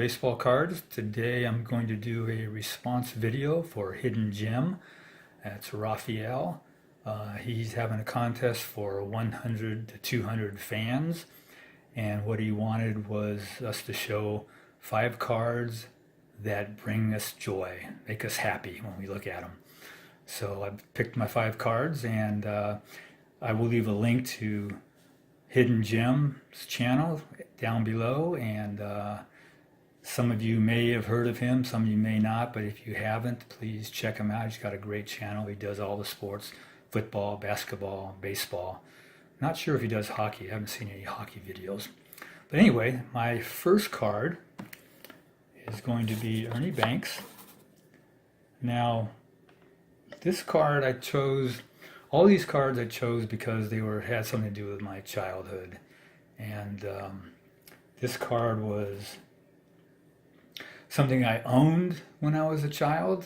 baseball cards. Today I'm going to do a response video for Hidden Gem. That's Raphael. He's having a contest for 100 to 200 fans, and what he wanted was us to show 5 cards that bring us joy, make us happy when we look at them. So I picked my 5 cards, and I will leave a link to Hidden Gem's channel down below, and some of you may have heard of him, some of you may not, but if you haven't, please check him out. He's got a great channel. He does all the sports: football, basketball, baseball. Not sure if he does hockey. I haven't seen any hockey videos. But anyway, my first card is going to be Ernie Banks. Now, this card I chose, all these cards I chose because they had something to do with my childhood. And this card was something I owned when I was a child.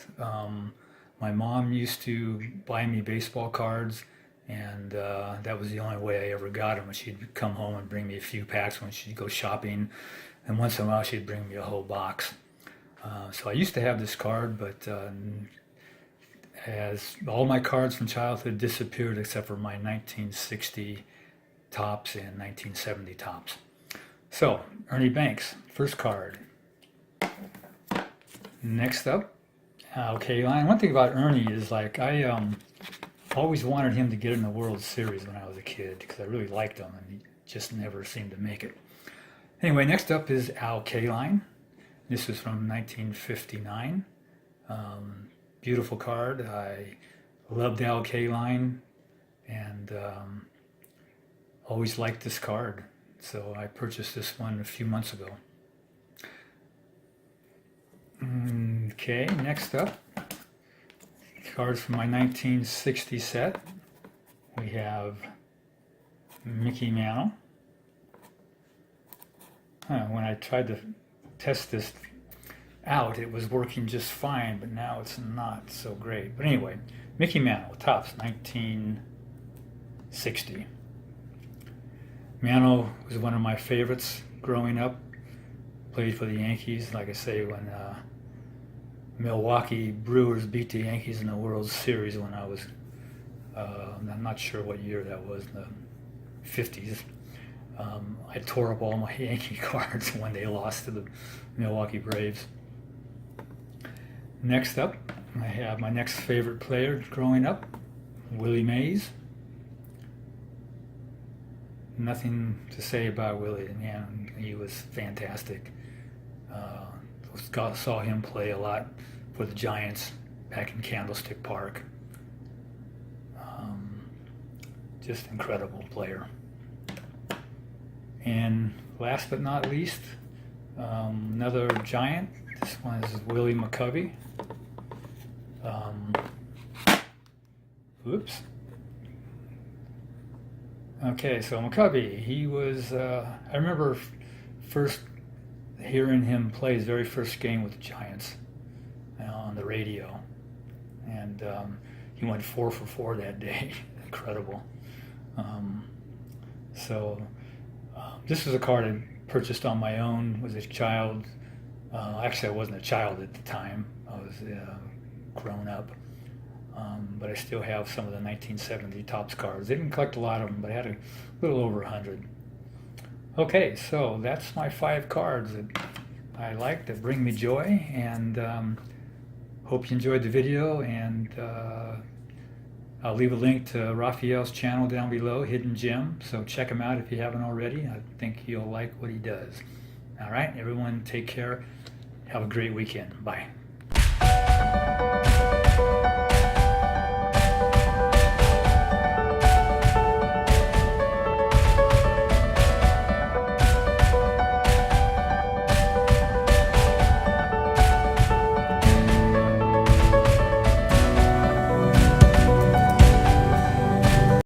My mom used to buy me baseball cards, and that was the only way I ever got them. She'd come home and bring me a few packs when she'd go shopping, and once in a while she'd bring me a whole box. So I used to have this card, but as all my cards from childhood disappeared except for my 1960 tops and 1970 tops. So, Ernie Banks, first card. Next up, Kaline. One thing about Ernie is, like, I always wanted him to get in the World Series when I was a kid because I really liked him, and he just never seemed to make it. Anyway, next up is Kaline. This is from 1959. Beautiful card. I loved Kaline, and always liked this card. So I purchased this one a few months ago. Okay, next up, cards from my 1960 set. We have Mantle. When I tried to test this out, it was working just fine, but now it's not so great. But anyway, Mantle, tops, 1960. Mantle was one of my favorites growing up. Played for the Yankees, like I say, when Milwaukee Brewers beat the Yankees in the World Series when I was, I'm not sure what year that was, in the 50s. I tore up all my Yankee cards when they lost to the Milwaukee Braves. Next up, I have my next favorite player growing up, Willie Mays. Nothing to say about Willie. Man, he was fantastic. Saw him play a lot for the Giants back in Candlestick Park. Just incredible player. And last but not least, another Giant. This one is Willie McCovey. Oops. Okay, so McCovey, he was, I remember first hearing him play his very first game with the Giants on the radio. And he went 4 for 4 that day. Incredible. This was a card I purchased on my own as a child. Actually, I wasn't a child at the time. I was grown up. But I still have some of the 1970 Topps cards. I didn't collect a lot of them, but I had a little over 100. Okay, so that's my 5 cards that I like, that bring me joy, and hope you enjoyed the video, and I'll leave a link to Raphael's channel down below, Hidden Gem, so check him out if you haven't already. I think you'll like what he does. All right, everyone, take care. Have a great weekend. Bye.